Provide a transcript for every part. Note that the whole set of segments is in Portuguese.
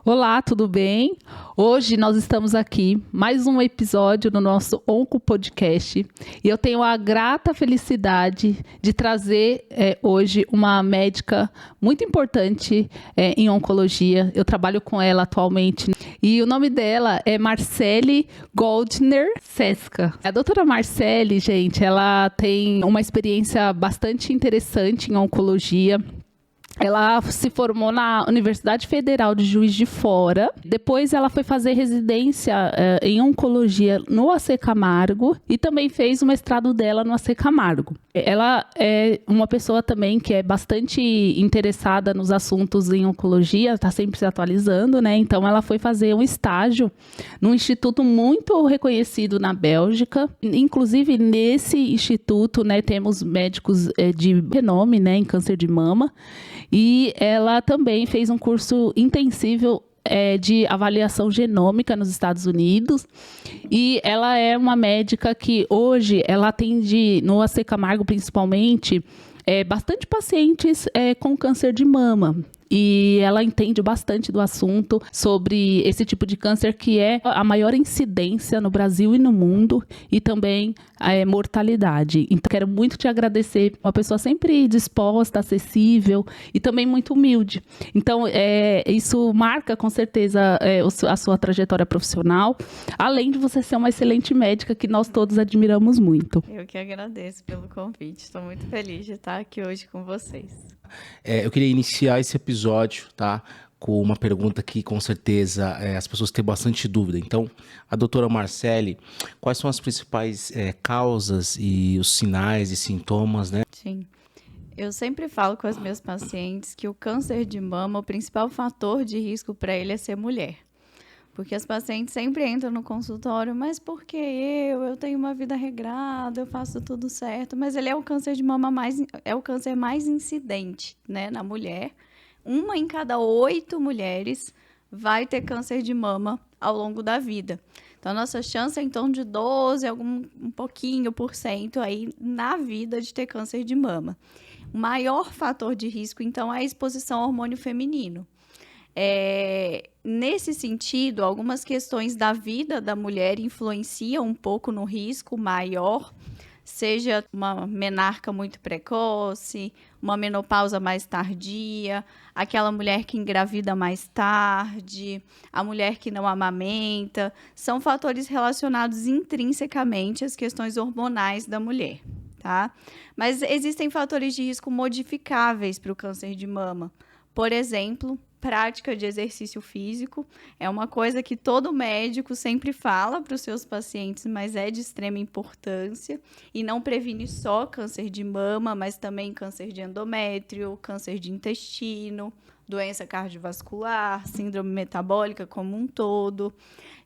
Olá, tudo bem? Hoje nós estamos aqui, mais um episódio no nosso Onco Podcast, e eu tenho a grata felicidade de trazer hoje uma médica muito importante em oncologia. Eu trabalho com ela atualmente e o nome dela é Marcele Goldner Sesca. A doutora Marcele, gente, ela tem uma experiência bastante interessante em oncologia. Ela se formou na Universidade Federal de Juiz de Fora. Depois ela foi fazer residência em oncologia no AC Camargo e também fez o mestrado dela no AC Camargo. Ela é uma pessoa também que é bastante interessada nos assuntos em oncologia, está sempre se atualizando, né? Então ela foi fazer um estágio num instituto muito reconhecido na Bélgica. Inclusive nesse instituto, né, temos médicos de renome, né, em câncer de mama. E ela também fez um curso intensivo de avaliação genômica nos Estados Unidos. E ela é uma médica que hoje ela atende no AC Camargo principalmente bastante pacientes com câncer de mama. E ela entende bastante do assunto sobre esse tipo de câncer, que é a maior incidência no Brasil e no mundo, e também a mortalidade. Então, quero muito te agradecer, uma pessoa sempre disposta, acessível e também muito humilde. Então, isso marca, com certeza, a sua trajetória profissional, além de você ser uma excelente médica, que nós todos admiramos muito. Eu que agradeço pelo convite. Estou muito feliz de estar aqui hoje com vocês. Eu queria iniciar esse episódio, tá, com uma pergunta que com certeza as pessoas têm bastante dúvida. Então, a doutora Marcele, quais são as principais causas e os sinais e sintomas, né? Sim. Eu sempre falo com as minhas pacientes que o câncer de mama, o principal fator de risco para ele é ser mulher. Porque as pacientes sempre entram no consultório, mas por que eu tenho uma vida regrada, eu faço tudo certo, mas ele é o câncer de mama é o câncer mais incidente, né, na mulher. 1 em cada 8 mulheres vai ter câncer de mama ao longo da vida. Então, a nossa chance é em torno de 12, um pouquinho por cento aí na vida de ter câncer de mama. O maior fator de risco, então, é a exposição ao hormônio feminino. Nesse sentido, algumas questões da vida da mulher influenciam um pouco no risco maior, seja uma menarca muito precoce, uma menopausa mais tardia, aquela mulher que engravida mais tarde, a mulher que não amamenta, são fatores relacionados intrinsecamente às questões hormonais da mulher, tá? Mas existem fatores de risco modificáveis para o câncer de mama. Por exemplo, prática de exercício físico é uma coisa que todo médico sempre fala para os seus pacientes, mas é de extrema importância e não previne só câncer de mama, mas também câncer de endométrio, câncer de intestino, doença cardiovascular, síndrome metabólica como um todo,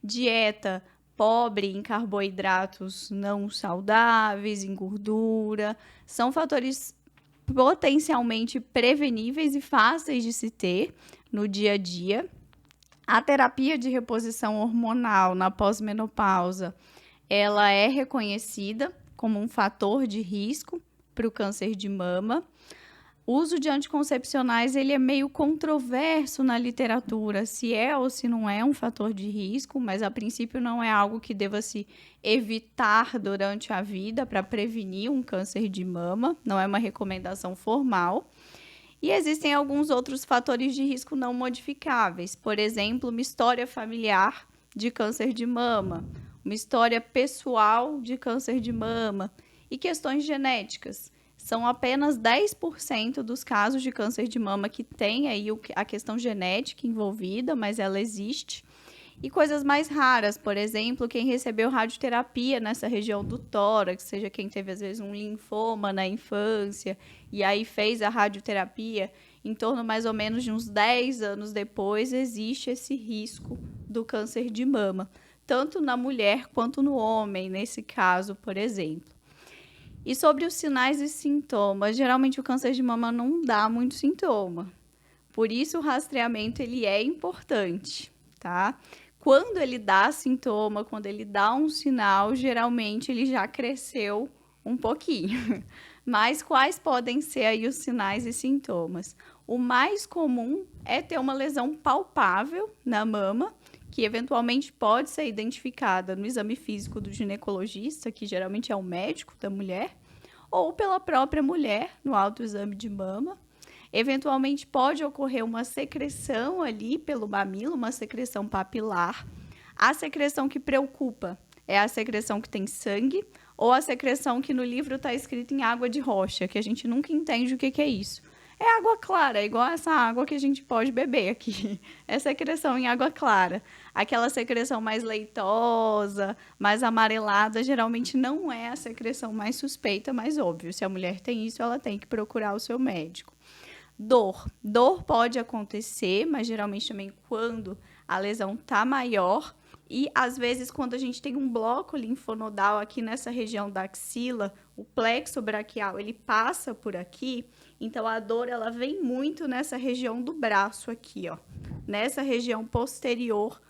dieta pobre em carboidratos não saudáveis, em gordura, são fatores potencialmente preveníveis e fáceis de se ter no dia a dia. A terapia de reposição hormonal na pós-menopausa, ela é reconhecida como um fator de risco para o câncer de mama. O uso de anticoncepcionais, ele é meio controverso na literatura, se é ou se não é um fator de risco, mas a princípio não é algo que deva se evitar durante a vida para prevenir um câncer de mama, não é uma recomendação formal. E existem alguns outros fatores de risco não modificáveis, por exemplo, uma história familiar de câncer de mama, uma história pessoal de câncer de mama e questões genéticas. São apenas 10% dos casos de câncer de mama que tem aí a questão genética envolvida, mas ela existe. E coisas mais raras, por exemplo, quem recebeu radioterapia nessa região do tórax, seja quem teve, às vezes, um linfoma na infância, e aí fez a radioterapia, em torno mais ou menos de uns 10 anos depois, existe esse risco do câncer de mama, tanto na mulher quanto no homem, nesse caso, por exemplo. E sobre os sinais e sintomas, geralmente o câncer de mama não dá muito sintoma. Por isso o rastreamento ele é importante, tá? Quando ele dá sintoma, quando ele dá um sinal, geralmente ele já cresceu um pouquinho. Mas quais podem ser aí os sinais e sintomas? O mais comum é ter uma lesão palpável na mama, que eventualmente pode ser identificada no exame físico do ginecologista, que geralmente é o médico da mulher, ou pela própria mulher, no autoexame de mama. Eventualmente pode ocorrer uma secreção ali pelo mamilo, uma secreção papilar. A secreção que preocupa é a secreção que tem sangue, ou a secreção que no livro está escrito em água de rocha, que a gente nunca entende o que é isso. É água clara, é igual essa água que a gente pode beber aqui. É secreção em água clara. Aquela secreção mais leitosa, mais amarelada, geralmente não é a secreção mais suspeita, mais óbvio. Se a mulher tem isso, ela tem que procurar o seu médico. Dor. Dor pode acontecer, mas geralmente também quando a lesão está maior. E, às vezes, quando a gente tem um bloco linfonodal aqui nessa região da axila, o plexo braquial, ele passa por aqui, então a dor, ela vem muito nessa região do braço aqui, ó, nessa região posterior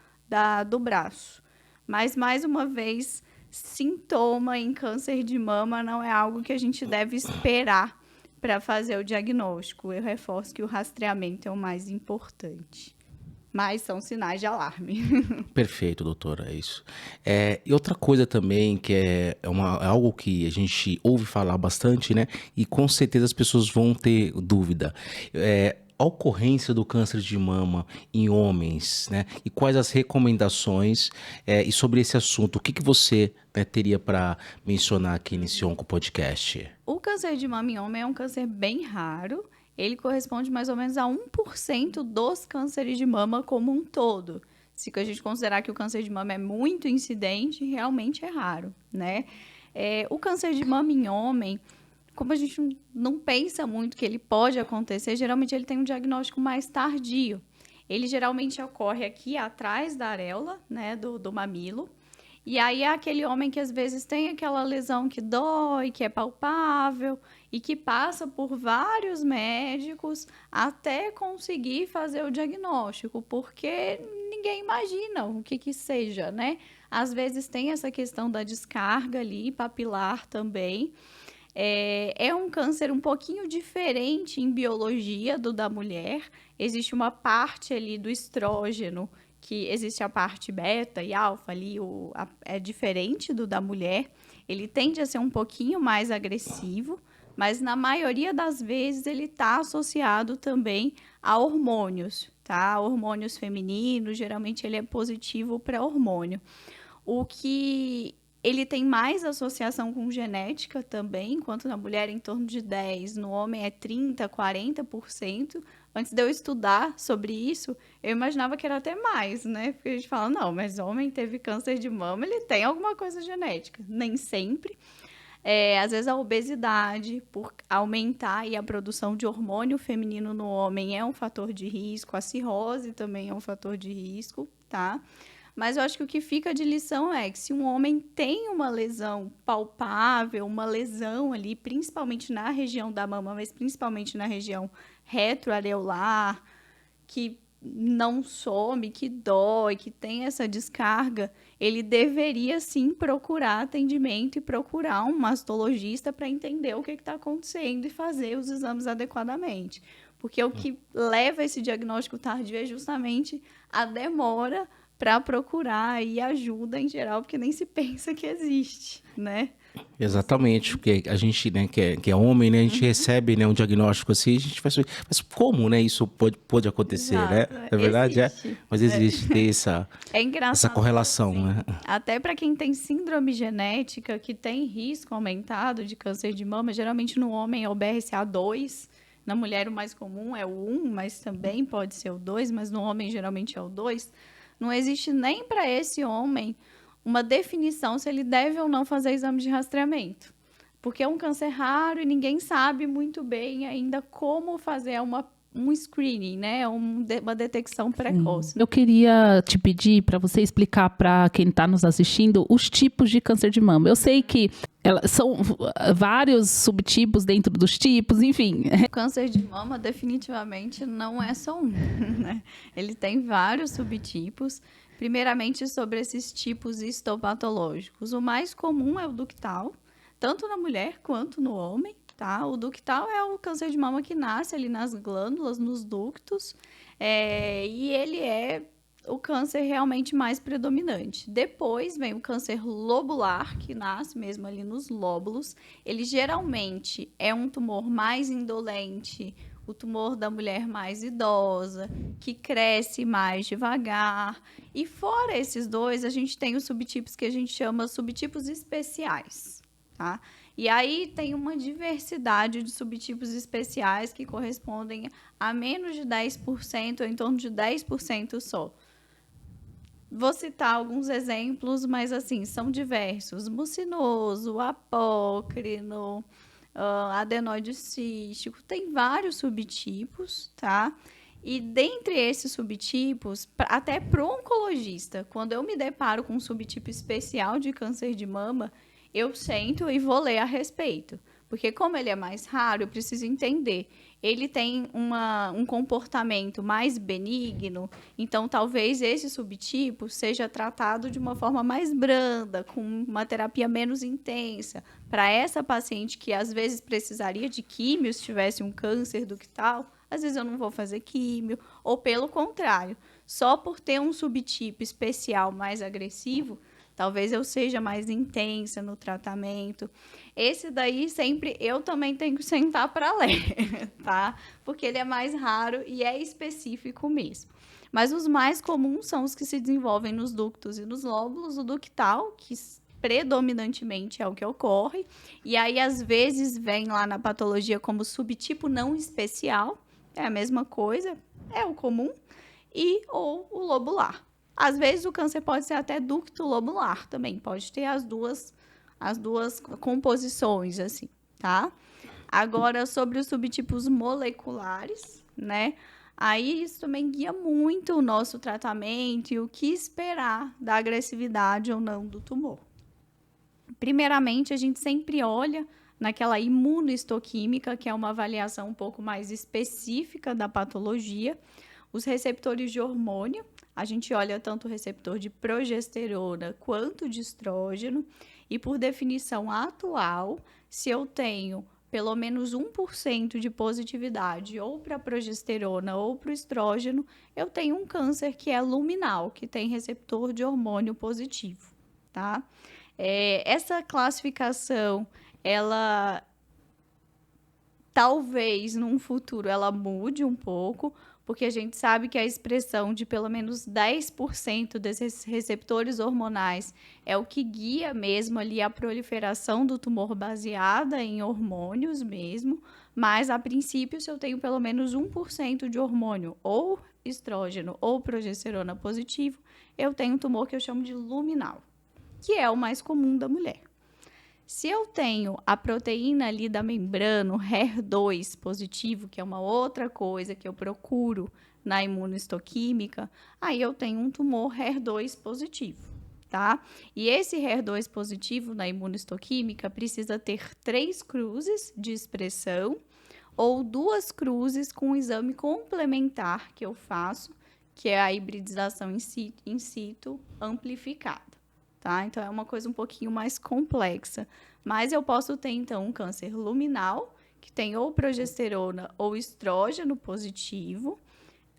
do braço. Mas, mais uma vez, sintoma em câncer de mama não é algo que a gente deve esperar para fazer o diagnóstico. Eu reforço que o rastreamento é o mais importante. Mas são sinais de alarme. Perfeito, doutora, é isso. E outra coisa também, que é algo que a gente ouve falar bastante, né? E com certeza as pessoas vão ter dúvida. A ocorrência do câncer de mama em homens, né? E quais as recomendações, e sobre esse assunto, o que você, né, teria para mencionar aqui nesse Oncopodcast? O câncer de mama em homem é um câncer bem raro. Ele corresponde mais ou menos a 1% dos cânceres de mama como um todo. Se a gente considerar que o câncer de mama é muito incidente, realmente é raro, né? O câncer de mama em homem, como a gente não pensa muito que ele pode acontecer, geralmente ele tem um diagnóstico mais tardio. Ele geralmente ocorre aqui atrás da areola, né, do mamilo. E aí é aquele homem que às vezes tem aquela lesão que dói, que é palpável e que passa por vários médicos até conseguir fazer o diagnóstico, porque ninguém imagina o que seja, né? Às vezes tem essa questão da descarga ali, papilar também. É um câncer um pouquinho diferente em biologia do da mulher. Existe uma parte ali do estrógeno, que existe a parte beta e alfa ali, é diferente do da mulher. Ele tende a ser um pouquinho mais agressivo, mas na maioria das vezes ele está associado também a hormônios, tá? Hormônios femininos, geralmente ele é positivo para hormônio. O que ele tem mais associação com genética também, enquanto na mulher é em torno de 10%, no homem é 30%, 40%. Antes de eu estudar sobre isso, eu imaginava que era até mais, né? Porque a gente fala, não, mas homem teve câncer de mama, ele tem alguma coisa genética. Nem sempre. Às vezes a obesidade, por aumentar aí a produção de hormônio feminino no homem, é um fator de risco. A cirrose também é um fator de risco, tá? Mas eu acho que o que fica de lição é que se um homem tem uma lesão palpável, uma lesão ali, principalmente na região da mama, mas principalmente na região retroareolar, que não some, que dói, que tem essa descarga, ele deveria sim procurar atendimento e procurar um mastologista para entender o que está acontecendo e fazer os exames adequadamente. Porque o que leva esse diagnóstico tardio é justamente a demora para procurar aí ajuda em geral, porque nem se pensa que existe, né? Exatamente, porque a gente, né, que é homem, né, a gente recebe, né, um diagnóstico assim, a gente vai saber, mas como, né, isso pode acontecer, Exato, né? Na verdade, existe. mas existe, tem essa correlação, assim, né? Até para quem tem síndrome genética, que tem risco aumentado de câncer de mama, geralmente no homem é o BRCA2, na mulher o mais comum é o 1, mas também pode ser o 2, mas no homem geralmente é o 2. Não existe nem para esse homem uma definição se ele deve ou não fazer exame de rastreamento. Porque é um câncer raro e ninguém sabe muito bem ainda como fazer um screening, né? Uma detecção precoce. Eu queria te pedir para você explicar para quem está nos assistindo os tipos de câncer de mama. Eu sei que são vários subtipos dentro dos tipos, enfim. O câncer de mama definitivamente não é só um, né? Ele tem vários subtipos. Primeiramente, sobre esses tipos histopatológicos. O mais comum é o ductal, tanto na mulher quanto no homem, tá? O ductal é o câncer de mama que nasce ali nas glândulas, nos ductos, e ele é o câncer realmente mais predominante. Depois vem o câncer lobular, que nasce mesmo ali nos lóbulos. Ele geralmente é um tumor mais indolente, o tumor da mulher mais idosa, que cresce mais devagar. E fora esses dois, a gente tem os subtipos que a gente chama subtipos especiais, tá? E aí tem uma diversidade de subtipos especiais que correspondem a menos de 10%, ou em torno de 10% só. Vou citar alguns exemplos, mas assim, são diversos. Mucinoso, apócrino, adenoide cístico, tem vários subtipos, tá? E dentre esses subtipos, até para o oncologista, quando eu me deparo com um subtipo especial de câncer de mama, eu sento e vou ler a respeito. Porque como ele é mais raro, eu preciso entender. Ele tem um comportamento mais benigno, então talvez esse subtipo seja tratado de uma forma mais branda, com uma terapia menos intensa. Para essa paciente que às vezes precisaria de químio, se tivesse um câncer ductal, às vezes eu não vou fazer químio, ou pelo contrário, só por ter um subtipo especial mais agressivo, talvez eu seja mais intensa no tratamento. Esse daí sempre eu também tenho que sentar para ler, tá? Porque ele é mais raro e é específico mesmo. Mas os mais comuns são os que se desenvolvem nos ductos e nos lóbulos. O ductal, que predominantemente é o que ocorre. E aí, às vezes, vem lá na patologia como subtipo não especial. É a mesma coisa, é o comum. Ou o lobular. Às vezes, o câncer pode ser até ducto lobular também. Pode ter as duas composições, assim, tá? Agora, sobre os subtipos moleculares, né? Aí, isso também guia muito o nosso tratamento e o que esperar da agressividade ou não do tumor. Primeiramente, a gente sempre olha naquela imunohistoquímica, que é uma avaliação um pouco mais específica da patologia, os receptores de hormônio. A gente olha tanto o receptor de progesterona quanto de estrógeno. E, por definição atual, se eu tenho pelo menos 1% de positividade ou para a progesterona ou para o estrógeno, eu tenho um câncer que é luminal, que tem receptor de hormônio positivo, tá? Essa classificação, ela talvez num futuro ela mude um pouco, porque a gente sabe que a expressão de pelo menos 10% desses receptores hormonais é o que guia mesmo ali a proliferação do tumor baseada em hormônios mesmo, mas a princípio, se eu tenho pelo menos 1% de hormônio ou estrógeno ou progesterona positivo, eu tenho um tumor que eu chamo de luminal, que é o mais comum da mulher. Se eu tenho a proteína ali da membrana, o HER2 positivo, que é uma outra coisa que eu procuro na imunohistoquímica, aí eu tenho um tumor HER2 positivo, tá? E esse HER2 positivo na imunohistoquímica precisa ter 3 cruzes de expressão ou 2 cruzes com um exame complementar que eu faço, que é a hibridização in situ amplificada. Tá? Então, é uma coisa um pouquinho mais complexa. Mas eu posso ter, então, um câncer luminal, que tem ou progesterona ou estrógeno positivo,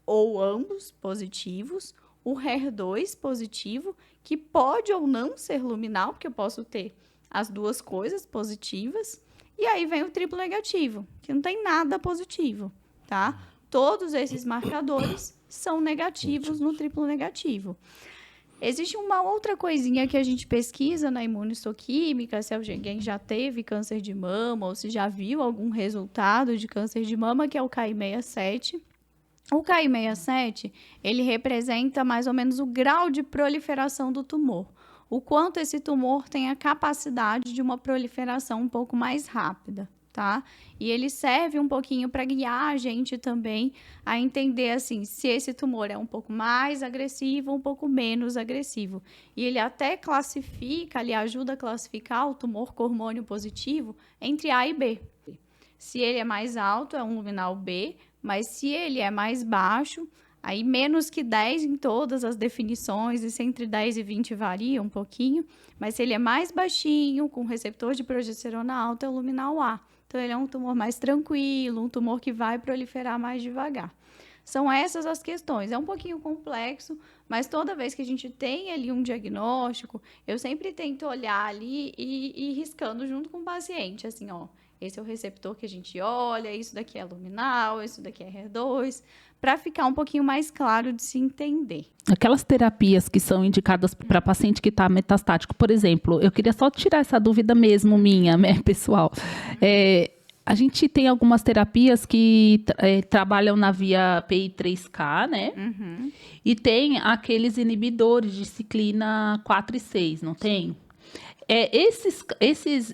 ou ambos positivos, o HER2 positivo, que pode ou não ser luminal, porque eu posso ter as duas coisas positivas, e aí vem o triplo negativo, que não tem nada positivo, tá? Todos esses marcadores são negativos no triplo negativo. Existe uma outra coisinha que a gente pesquisa na imunohistoquímica, se alguém já teve câncer de mama ou se já viu algum resultado de câncer de mama, que é o Ki67. O Ki67, ele representa mais ou menos o grau de proliferação do tumor. O quanto esse tumor tem a capacidade de uma proliferação um pouco mais rápida. Tá? E ele serve um pouquinho para guiar a gente também a entender assim, se esse tumor é um pouco mais agressivo ou um pouco menos agressivo. E ele até classifica, ele ajuda a classificar o tumor com hormônio positivo entre A e B. Se ele é mais alto, é um luminal B, mas se ele é mais baixo, aí menos que 10 em todas as definições, e se entre 10 e 20 varia um pouquinho, mas se ele é mais baixinho, com receptor de progesterona alta, é o luminal A. Então, ele é um tumor mais tranquilo, um tumor que vai proliferar mais devagar. São essas as questões. É um pouquinho complexo, mas toda vez que a gente tem ali um diagnóstico, eu sempre tento olhar ali e ir riscando junto com o paciente, assim, ó, esse é o receptor que a gente olha, isso daqui é luminal, isso daqui é HER2, para ficar um pouquinho mais claro de se entender. Aquelas terapias que são indicadas para paciente que está metastático, por exemplo, eu queria só tirar essa dúvida mesmo minha, né, pessoal. A gente tem algumas terapias que trabalham na via PI3K, né? Uhum. E tem aqueles inibidores de ciclina 4 e 6, não tem?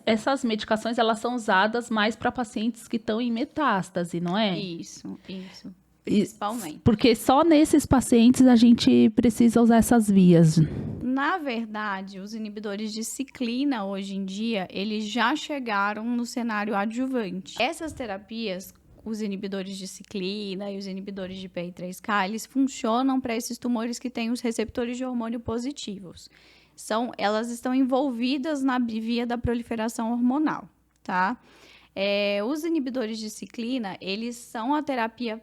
Essas medicações, elas são usadas mais para pacientes que estão em metástase, não é? Isso. Principalmente. Porque só nesses pacientes a gente precisa usar essas vias. Na verdade, os inibidores de ciclina, hoje em dia, eles já chegaram no cenário adjuvante. Essas terapias, os inibidores de ciclina e os inibidores de PI3K, eles funcionam para esses tumores que têm os receptores de hormônio positivos. Elas estão envolvidas na via da proliferação hormonal, tá? Os inibidores de ciclina, eles são a terapia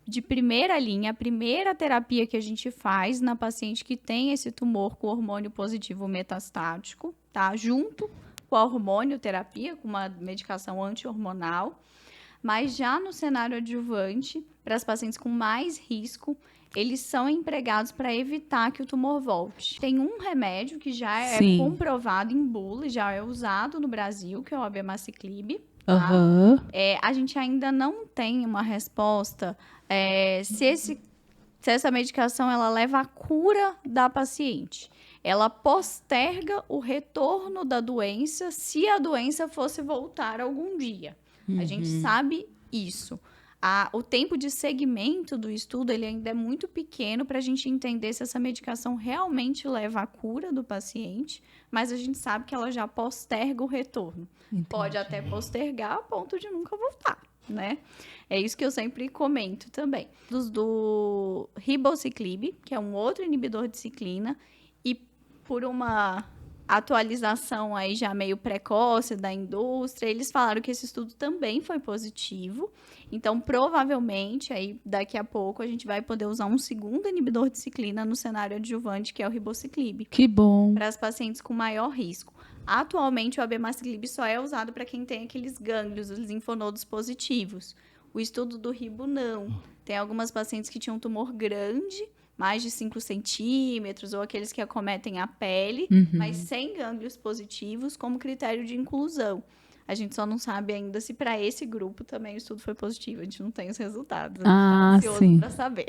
de primeira linha, a primeira terapia que a gente faz na paciente que tem esse tumor com hormônio positivo metastático, tá? Junto com a hormonioterapia, com uma medicação anti-hormonal. Mas já no cenário adjuvante, para as pacientes com mais risco, eles são empregados para evitar que o tumor volte. Tem um remédio que já é comprovado em bula, já é usado no Brasil, que é o abemaciclib. Tá? Uhum. A gente ainda não tem uma resposta se essa medicação ela leva à cura da paciente. Ela posterga o retorno da doença se a doença fosse voltar algum dia. A gente sabe isso. O tempo de segmento do estudo ele ainda é muito pequeno para a gente entender se essa medicação realmente leva à cura do paciente, mas a gente sabe que ela já posterga o retorno. Entendi. Pode até postergar a ponto de nunca voltar, né? É isso que eu sempre comento também. Do ribociclib, que é um outro inibidor de ciclina, e por uma atualização aí já meio precoce da indústria, eles falaram que esse estudo também foi positivo. Então, provavelmente, aí daqui a pouco, a gente vai poder usar um segundo inibidor de ciclina no cenário adjuvante, que é o ribociclib. Que bom. Para as pacientes com maior risco. Atualmente, o abemaciclib só é usado para quem tem aqueles gânglios, os linfonodos positivos. O estudo do ribo, não. Tem algumas pacientes que tinham um tumor grande, mais de 5 centímetros, ou aqueles que acometem a pele, mas sem gânglios positivos, como critério de inclusão. A gente só não sabe ainda se para esse grupo também o estudo foi positivo. A gente não tem os resultados. A gente tá ansioso para saber.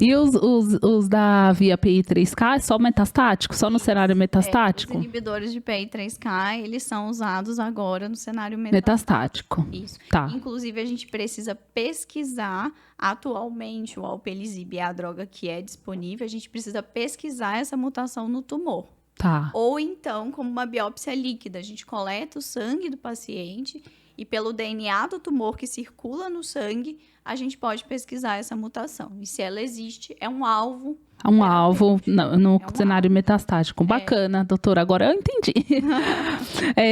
E os da via PI3K é só metastático? Só no cenário metastático? Os inibidores de PI3K, eles são usados agora no cenário metastático. Isso. Tá. Inclusive, a gente precisa pesquisar. Atualmente, o alpelisib é a droga que é disponível. A gente precisa pesquisar essa mutação no tumor. Tá. Ou então, como uma biópsia líquida, a gente coleta o sangue do paciente e pelo DNA do tumor que circula no sangue, a gente pode pesquisar essa mutação. E se ela existe, é um alvo. Um alvo no cenário metastático. Bacana, doutora. Agora eu entendi.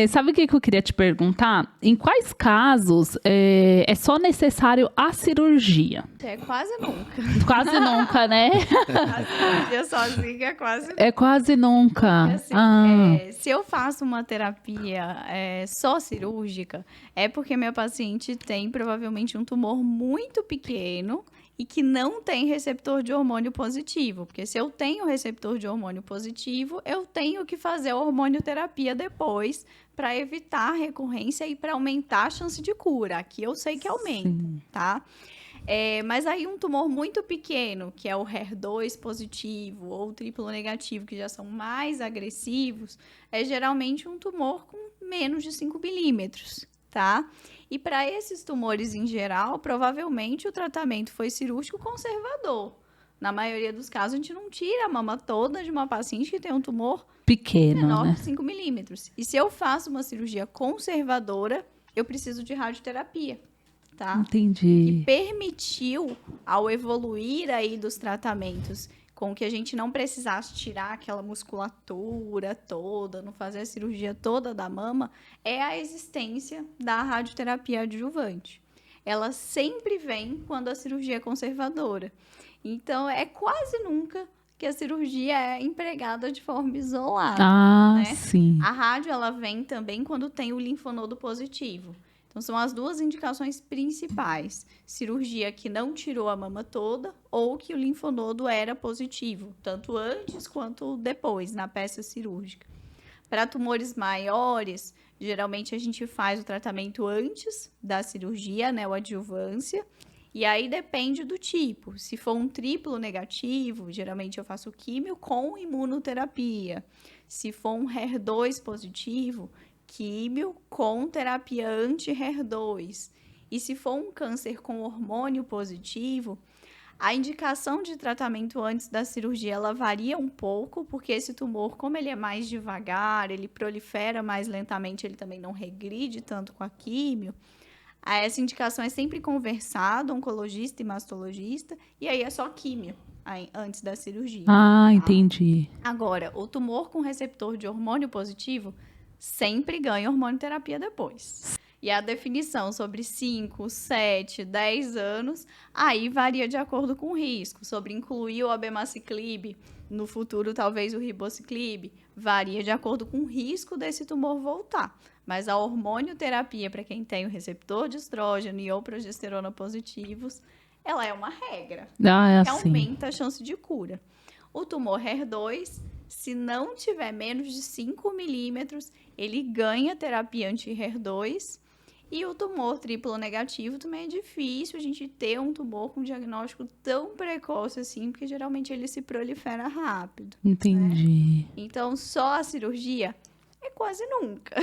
Sabe o que eu queria te perguntar? Em quais casos é só necessário a cirurgia? Quase nunca. Quase nunca, né? A cirurgia sozinha é quase nunca. É quase nunca. Assim, se eu faço uma terapia só cirúrgica, é porque minha paciente tem provavelmente um tumor muito pequeno e que não tem receptor de hormônio positivo. Porque se eu tenho receptor de hormônio positivo, eu tenho que fazer a hormonioterapia depois para evitar a recorrência e para aumentar a chance de cura. Aqui eu sei que aumenta, tá? Mas aí um tumor muito pequeno, que é o HER2 positivo ou triplo negativo, que já são mais agressivos, é geralmente um tumor com menos de 5 milímetros, tá? E para esses tumores em geral, provavelmente o tratamento foi cirúrgico conservador. Na maioria dos casos, a gente não tira a mama toda de uma paciente que tem um tumor pequeno, menor né? de 5 milímetros. E se eu faço uma cirurgia conservadora, eu preciso de radioterapia, tá? Entendi. Que permitiu, ao evoluir aí dos tratamentos com que a gente não precisasse tirar aquela musculatura toda, não fazer a cirurgia toda da mama, é a existência da radioterapia adjuvante. Ela sempre vem quando a cirurgia é conservadora. Então, é quase nunca que a cirurgia é empregada de forma isolada. Ah, né? sim. A rádio, ela vem também quando tem o linfonodo positivo. Então, são as duas indicações principais. Cirurgia que não tirou a mama toda ou que o linfonodo era positivo, tanto antes quanto depois, na peça cirúrgica. Para tumores maiores, geralmente a gente faz o tratamento antes da cirurgia, né, o adjuvância. E aí depende do tipo. Se for um triplo negativo, geralmente eu faço químio com imunoterapia. Se for um HER2 positivo, químio com terapia anti-HER2. E se for um câncer com hormônio positivo, a indicação de tratamento antes da cirurgia, ela varia um pouco, porque esse tumor, como ele é mais devagar, ele prolifera mais lentamente, ele também não regride tanto com a químio. Essa indicação é sempre conversada, oncologista e mastologista, e aí é só químio antes da cirurgia. Ah, entendi. Agora, o tumor com receptor de hormônio positivo sempre ganha hormonioterapia depois. E a definição sobre 5, 7, 10 anos, aí varia de acordo com o risco. Sobre incluir o abemaciclib, no futuro talvez o ribociclib, varia de acordo com o risco desse tumor voltar. Mas a hormonioterapia, para quem tem o receptor de estrógeno e ou progesterona positivos, ela é uma regra. Ah, é Que assim. aumenta a chance de cura. O tumor HER2, se não tiver menos de 5 milímetros, ele ganha terapia anti-HER2. E o tumor triplo negativo também é difícil a gente ter um tumor com diagnóstico tão precoce assim, porque geralmente ele se prolifera rápido. Entendi. Então, só a cirurgia é quase nunca.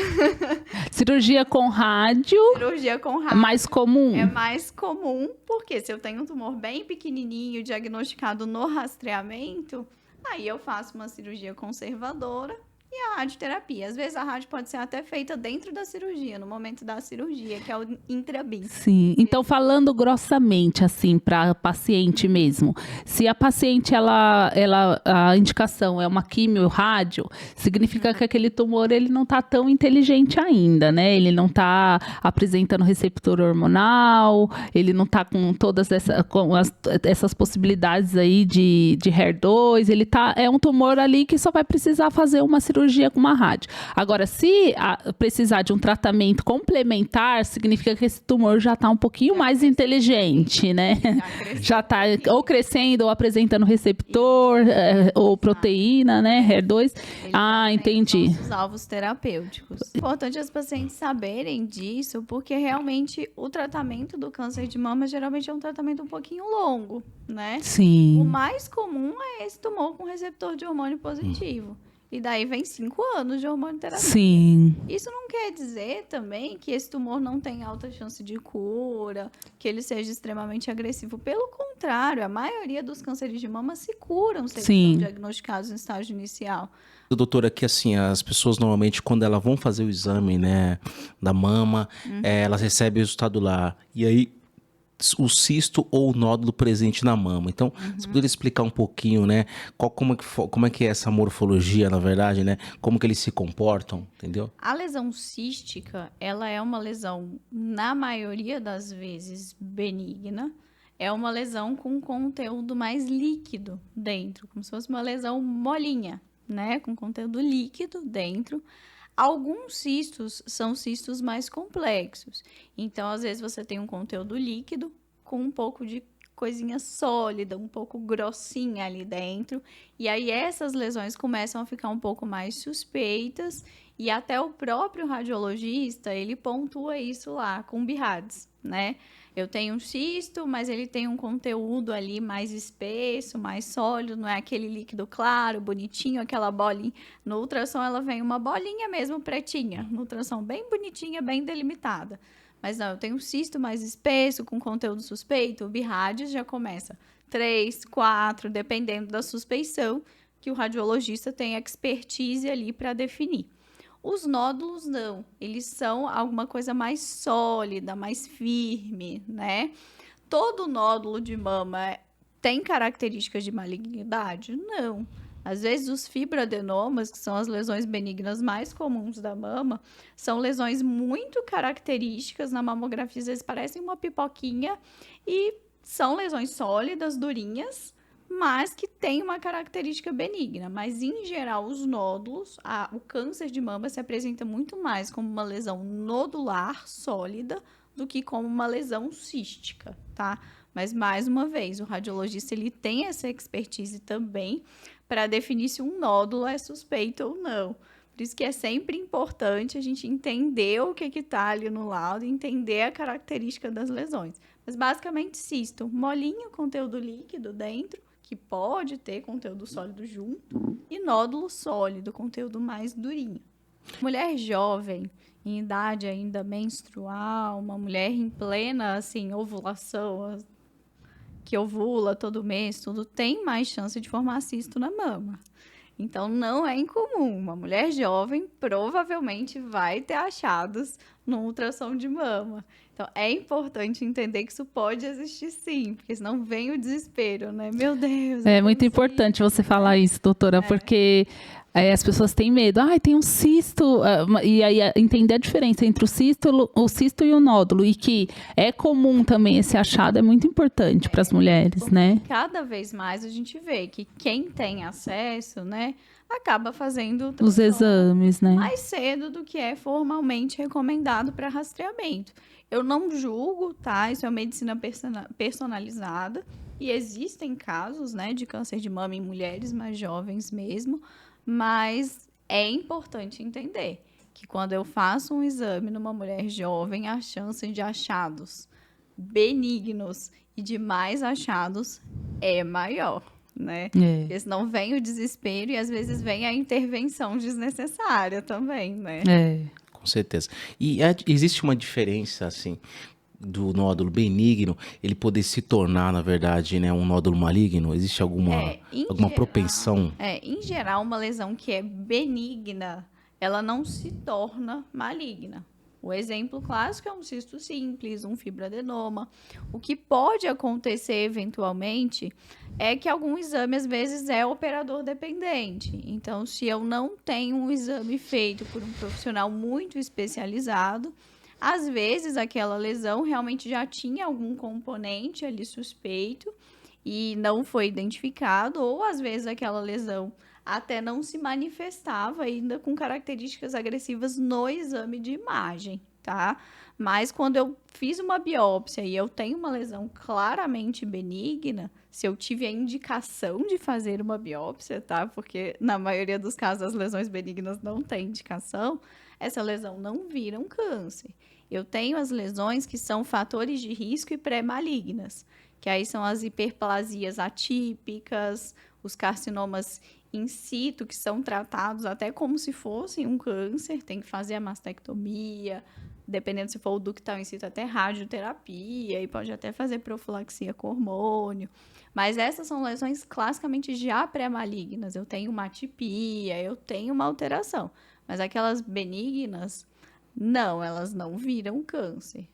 Cirurgia com rádio, Cirurgia com é rádio mais comum. é mais comum, porque se eu tenho um tumor bem pequenininho, diagnosticado no rastreamento, aí eu faço uma cirurgia conservadora e a radioterapia. Às vezes a rádio pode ser até feita dentro da cirurgia, no momento da cirurgia, que é o intrabis. Sim. Então, falando grossamente, assim, para paciente mesmo, se a paciente, a indicação é uma quimio rádio, significa que aquele tumor, ele não está tão inteligente ainda, né? Ele não está apresentando receptor hormonal, ele não está com todas essas possibilidades aí de HER2, é um tumor ali que só vai precisar fazer uma cirurgia com uma rádio. Agora, se precisar de um tratamento complementar, significa que esse tumor já está um pouquinho mais inteligente, né? Já está ou crescendo, ou apresentando receptor, ou proteína, né? HER2. Entendi. Os alvos terapêuticos. É importante as pacientes saberem disso, porque realmente o tratamento do câncer de mama geralmente é um tratamento um pouquinho longo, né? Sim. O mais comum é esse tumor com receptor de hormônio positivo. E daí vem 5 anos de hormonioterapia. Sim. Isso não quer dizer também que esse tumor não tem alta chance de cura, que ele seja extremamente agressivo. Pelo contrário, a maioria dos cânceres de mama se curam se eles Sim. são diagnosticados no estágio inicial. Doutora, que assim, as pessoas normalmente, quando elas vão fazer o exame, né, da mama, elas recebem o resultado lá. E aí, o cisto ou o nódulo presente na mama. Então, você poderia explicar um pouquinho, né, como é que é essa morfologia, na verdade, né, como que eles se comportam, entendeu? A lesão cística, ela é uma lesão, na maioria das vezes, benigna. É uma lesão com conteúdo mais líquido dentro, como se fosse uma lesão molinha, né, com conteúdo líquido dentro. Alguns cistos são cistos mais complexos. Então, às vezes, você tem um conteúdo líquido com um pouco de coisinha sólida, um pouco grossinha ali dentro. E aí, essas lesões começam a ficar um pouco mais suspeitas. E até o próprio radiologista, ele pontua isso lá com BIRADS, né? Eu tenho um cisto, mas ele tem um conteúdo ali mais espesso, mais sólido, não é aquele líquido claro, bonitinho, aquela bolinha. No ultrassom ela vem uma bolinha mesmo pretinha, no ultrassom bem bonitinha, bem delimitada. Mas não, eu tenho um cisto mais espesso, com conteúdo suspeito, o BIRADS já começa 3, 4, dependendo da suspeição, que o radiologista tem expertise ali para definir. Os nódulos não, eles são alguma coisa mais sólida, mais firme, né? Todo nódulo de mama tem características de malignidade? Não. Às vezes, os fibroadenomas, que são as lesões benignas mais comuns da mama, são lesões muito características na mamografia, às vezes parecem uma pipoquinha, e são lesões sólidas, durinhas, mas que têm uma característica benigna. Mas, em geral, os nódulos, o câncer de mama se apresenta muito mais como uma lesão nodular, sólida, do que como uma lesão cística, tá? Mas, mais uma vez, o radiologista ele tem essa expertise também para definir se um nódulo é suspeito ou não. Por isso que é sempre importante a gente entender o que está ali no laudo, entender a característica das lesões. Mas, basicamente, cisto, molinho, conteúdo líquido dentro, que pode ter conteúdo sólido junto, e nódulo sólido, conteúdo mais durinho. Mulher jovem, em idade ainda menstrual, uma mulher em plena, assim, ovulação, que ovula todo mês, tudo, tem mais chance de formar cisto na mama. Então, não é incomum. Uma mulher jovem provavelmente vai ter achados no ultrassom de mama. Então, é importante entender que isso pode existir sim, porque senão vem o desespero, né? Meu Deus. É muito importante você falar isso, doutora, porque as pessoas têm medo. Tem um cisto. E aí, entender a diferença entre o cisto e o nódulo. E que é comum também esse achado, é muito importante para as mulheres, né? Cada vez mais a gente vê que quem tem acesso, né, acaba fazendo os exames, né? mais cedo do que é formalmente recomendado para rastreamento. Eu não julgo, tá? Isso é uma medicina personalizada. E existem casos, né, de câncer de mama em mulheres mais jovens mesmo. Mas é importante entender que quando eu faço um exame numa mulher jovem, a chance de achados benignos e de mais achados é maior, né? Porque senão vem o desespero e às vezes vem a intervenção desnecessária também, né? Com certeza. E existe uma diferença, assim, do nódulo benigno, ele poder se tornar, na verdade, né, um nódulo maligno? Existe alguma propensão? Em geral, uma lesão que é benigna, ela não se torna maligna. O exemplo clássico é um cisto simples, um fibroadenoma. O que pode acontecer, eventualmente, é que algum exame, às vezes, é operador dependente. Então, se eu não tenho um exame feito por um profissional muito especializado, às vezes, aquela lesão realmente já tinha algum componente ali suspeito e não foi identificado, ou às vezes aquela lesão até não se manifestava ainda com características agressivas no exame de imagem, tá? Mas quando eu fiz uma biópsia e eu tenho uma lesão claramente benigna, se eu tive a indicação de fazer uma biópsia, tá? Porque na maioria dos casos as lesões benignas não têm indicação, essa lesão não vira um câncer. Eu tenho as lesões que são fatores de risco e pré-malignas, que aí são as hiperplasias atípicas, os carcinomas in situ, que são tratados até como se fossem um câncer, tem que fazer a mastectomia, dependendo se for o ductal in situ, até radioterapia, e pode até fazer profilaxia com hormônio. Mas essas são lesões classicamente já pré-malignas. Eu tenho uma atipia, eu tenho uma alteração. Mas aquelas benignas, não, elas não viram câncer.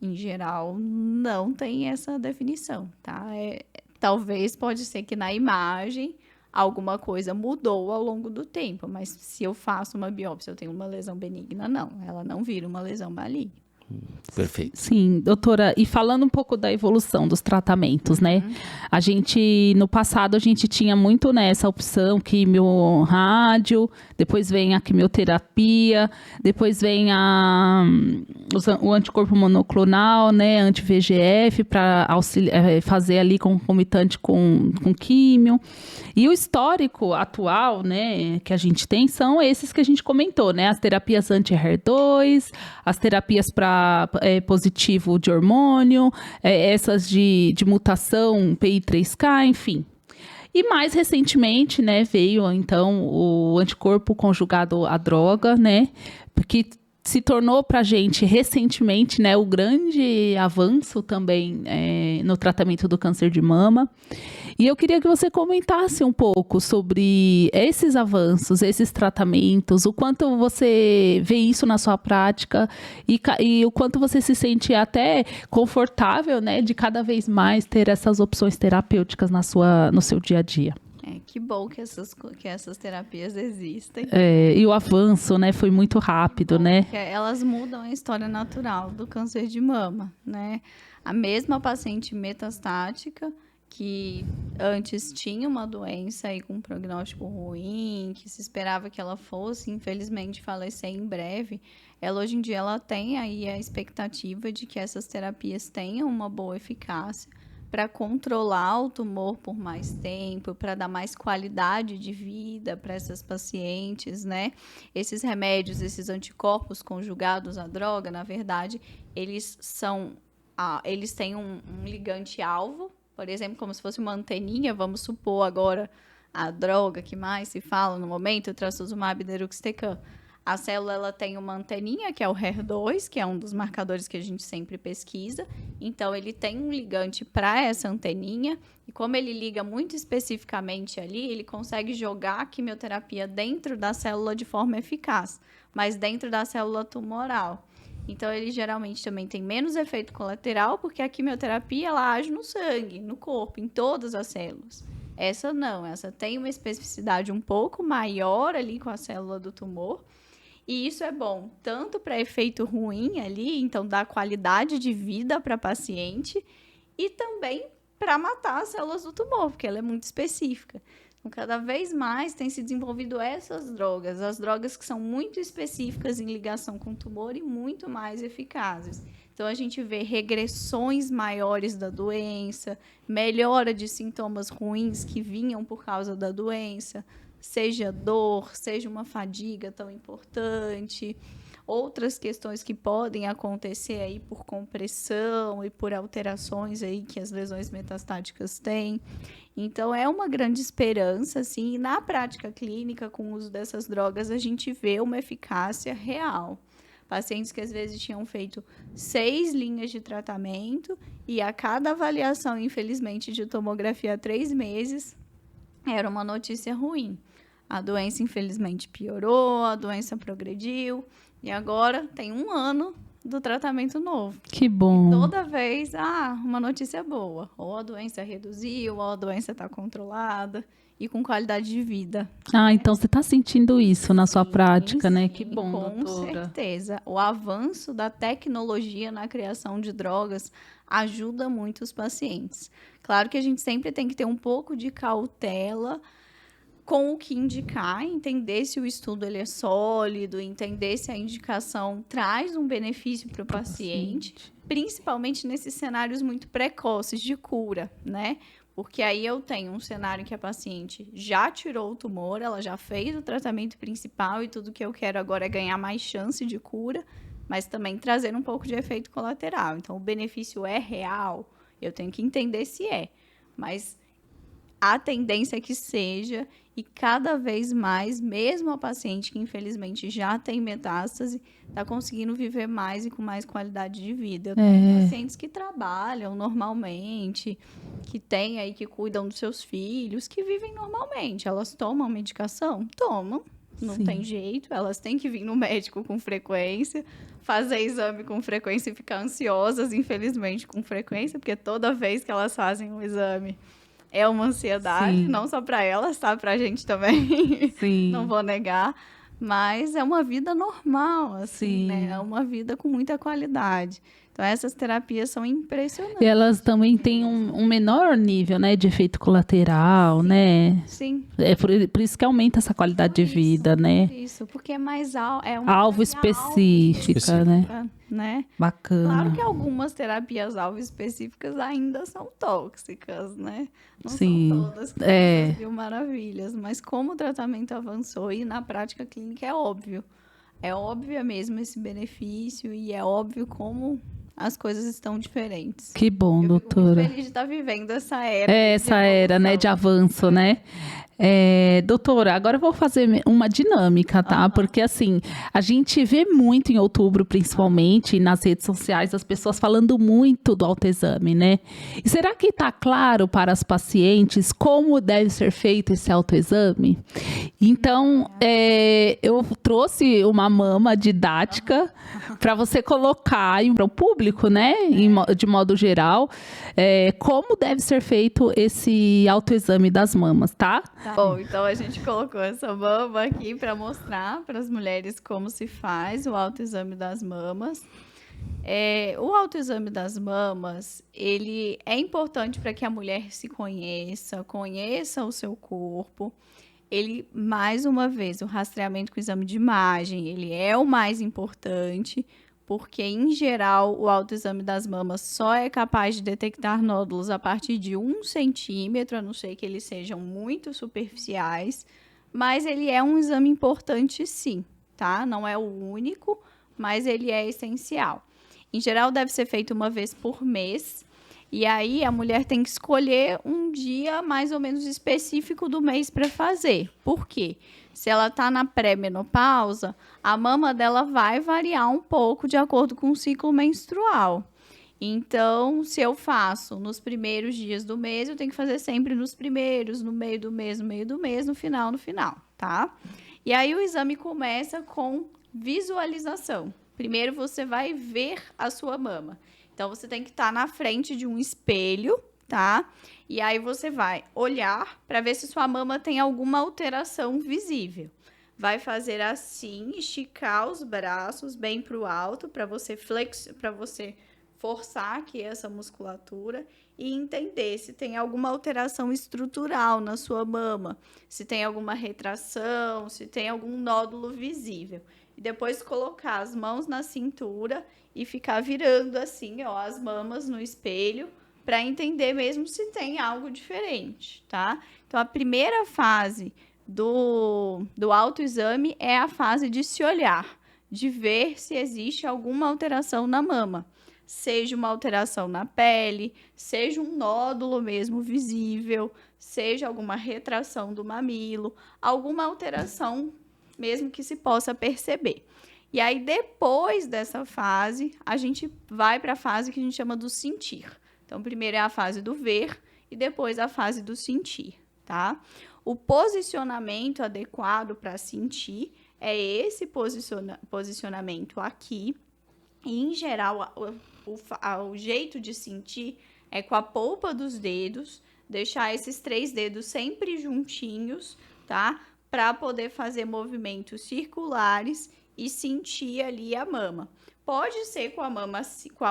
Em geral, não tem essa definição, tá? Talvez pode ser que na imagem alguma coisa mudou ao longo do tempo, mas se eu faço uma biópsia, eu tenho uma lesão benigna, não. Ela não vira uma lesão maligna. Perfeito. Sim, doutora, e falando um pouco da evolução dos tratamentos, né? A gente, no passado, a gente tinha muito nessa opção quimio-rádio, depois vem a quimioterapia, depois vem o anticorpo monoclonal, né? Anti-VEGF, para fazer ali concomitante com químio. E o histórico atual, né, que a gente tem, são esses que a gente comentou, né? As terapias anti-HER2, as terapias para positivo de hormônio, essas de mutação PI3K, enfim. E mais recentemente, né, veio então o anticorpo conjugado à droga, né, porque se tornou para a gente recentemente, né, o grande avanço também no tratamento do câncer de mama. E eu queria que você comentasse um pouco sobre esses avanços, esses tratamentos, o quanto você vê isso na sua prática e o quanto você se sente até confortável, né, de cada vez mais ter essas opções terapêuticas no seu dia a dia. Que bom que essas terapias existem. E o avanço, né, foi muito rápido, né? Porque elas mudam a história natural do câncer de mama, né? A mesma paciente metastática que antes tinha uma doença aí com um prognóstico ruim, que se esperava que ela fosse, infelizmente, falecer em breve, ela hoje em dia ela tem aí a expectativa de que essas terapias tenham uma boa eficácia para controlar o tumor por mais tempo, para dar mais qualidade de vida para essas pacientes, né? Esses remédios, esses anticorpos conjugados à droga, na verdade, eles têm um ligante-alvo, por exemplo, como se fosse uma anteninha, vamos supor agora a droga que mais se fala no momento, o trastuzumab deruxtecan. A célula ela tem uma anteninha, que é o HER2, que é um dos marcadores que a gente sempre pesquisa. Então, ele tem um ligante para essa anteninha. E como ele liga muito especificamente ali, ele consegue jogar a quimioterapia dentro da célula de forma eficaz, mas dentro da célula tumoral. Então, ele geralmente também tem menos efeito colateral, porque a quimioterapia ela age no sangue, no corpo, em todas as células. Essa não, essa tem uma especificidade um pouco maior ali com a célula do tumor. E isso é bom tanto para efeito ruim ali, então dá qualidade de vida para a paciente, e também para matar as células do tumor, porque ela é muito específica. Então, cada vez mais tem se desenvolvido essas drogas, as drogas que são muito específicas em ligação com o tumor e muito mais eficazes. Então, a gente vê regressões maiores da doença, melhora de sintomas ruins que vinham por causa da doença, seja dor, seja uma fadiga tão importante, outras questões que podem acontecer aí por compressão e por alterações aí que as lesões metastáticas têm. Então, é uma grande esperança, assim, e na prática clínica, com o uso dessas drogas, a gente vê uma eficácia real. Pacientes que às vezes tinham feito 6 linhas de tratamento e a cada avaliação, infelizmente, de tomografia há 3 meses, era uma notícia ruim. A doença, infelizmente, piorou, a doença progrediu, e agora tem 1 ano do tratamento novo. Que bom. E toda vez, uma notícia boa. Ou a doença reduziu, ou a doença está controlada e com qualidade de vida. Então você está sentindo isso na sua prática, né? Que bom, com doutora. certeza. O avanço da tecnologia na criação de drogas ajuda muito os pacientes. Claro que a gente sempre tem que ter um pouco de cautela com o que indicar, entender se o estudo ele é sólido, entender se a indicação traz um benefício para o paciente, principalmente nesses cenários muito precoces de cura, né? Porque aí eu tenho um cenário que a paciente já tirou o tumor, ela já fez o tratamento principal e tudo que eu quero agora é ganhar mais chance de cura, mas também trazer um pouco de efeito colateral. Então, o benefício é real, eu tenho que entender se é, mas a tendência é que seja, e cada vez mais, mesmo a paciente que infelizmente já tem metástase, está conseguindo viver mais e com mais qualidade de vida. Eu tenho pacientes que trabalham normalmente, que têm aí, que cuidam dos seus filhos, que vivem normalmente. Elas tomam medicação? Tomam. Não tem jeito, elas têm que vir no médico com frequência, fazer exame com frequência e ficar ansiosas, infelizmente, com frequência, porque toda vez que elas fazem um exame é uma ansiedade, não só para elas, tá? Para a gente também, não vou negar, mas é uma vida normal, assim, né? É uma vida com muita qualidade. Então, essas terapias são impressionantes. E elas também têm um menor nível, né, de efeito colateral, né? Sim. É por isso que aumenta essa qualidade de vida, né? Isso, porque é mais alvo específica, né? Bacana. Claro que algumas terapias alvo específicas ainda são tóxicas, né? Não são todas mil maravilhas, mas como o tratamento avançou e na prática clínica é óbvio. É óbvio mesmo esse benefício e é óbvio como as coisas estão diferentes. Que bom, Eu fico doutora. muito feliz de estar vivendo essa era. Essa era, né, de avanço, né? Doutora, agora eu vou fazer uma dinâmica, tá? Porque, assim, a gente vê muito em outubro, principalmente, nas redes sociais, as pessoas falando muito do autoexame, né? E será que está claro para as pacientes como deve ser feito esse autoexame? Então, eu trouxe uma mama didática para você colocar para o público, né? De modo geral, como deve ser feito esse autoexame das mamas, tá? Bom, então a gente colocou essa mama aqui para mostrar para as mulheres como se faz o autoexame das mamas. O autoexame das mamas, ele é importante para que a mulher se conheça o seu corpo. Ele, mais uma vez, o rastreamento com o exame de imagem, ele é o mais importante, porque, em geral, o autoexame das mamas só é capaz de detectar nódulos a partir de 1 centímetro, a não ser que eles sejam muito superficiais, mas ele é um exame importante sim, tá? Não é o único, mas ele é essencial. Em geral, deve ser feito uma vez por mês, e aí a mulher tem que escolher um dia mais ou menos específico do mês para fazer. Por quê? Se ela está na pré-menopausa, a mama dela vai variar um pouco de acordo com o ciclo menstrual. Então, se eu faço nos primeiros dias do mês, eu tenho que fazer sempre nos primeiros, no meio do mês, no final, tá? E aí o exame começa com visualização. Primeiro você vai ver a sua mama. Então, você tem que estar na frente de um espelho, tá? E aí você vai olhar para ver se sua mama tem alguma alteração visível. Vai fazer assim, esticar os braços bem para o alto, para você forçar aqui essa musculatura e entender se tem alguma alteração estrutural na sua mama, se tem alguma retração, se tem algum nódulo visível. E depois colocar as mãos na cintura e ficar virando assim, ó, as mamas no espelho, para entender mesmo se tem algo diferente, tá? Então, a primeira fase do autoexame é a fase de se olhar, de ver se existe alguma alteração na mama. Seja uma alteração na pele, seja um nódulo mesmo visível, seja alguma retração do mamilo, alguma alteração mesmo que se possa perceber. E aí, depois dessa fase, a gente vai para a fase que a gente chama do sentir. Então, primeiro é a fase do ver e depois a fase do sentir, tá? O posicionamento adequado para sentir é esse posicionamento aqui. E, em geral, o jeito de sentir é com a polpa dos dedos, deixar esses 3 dedos sempre juntinhos, tá? Para poder fazer movimentos circulares e sentir ali a mama. Pode ser com a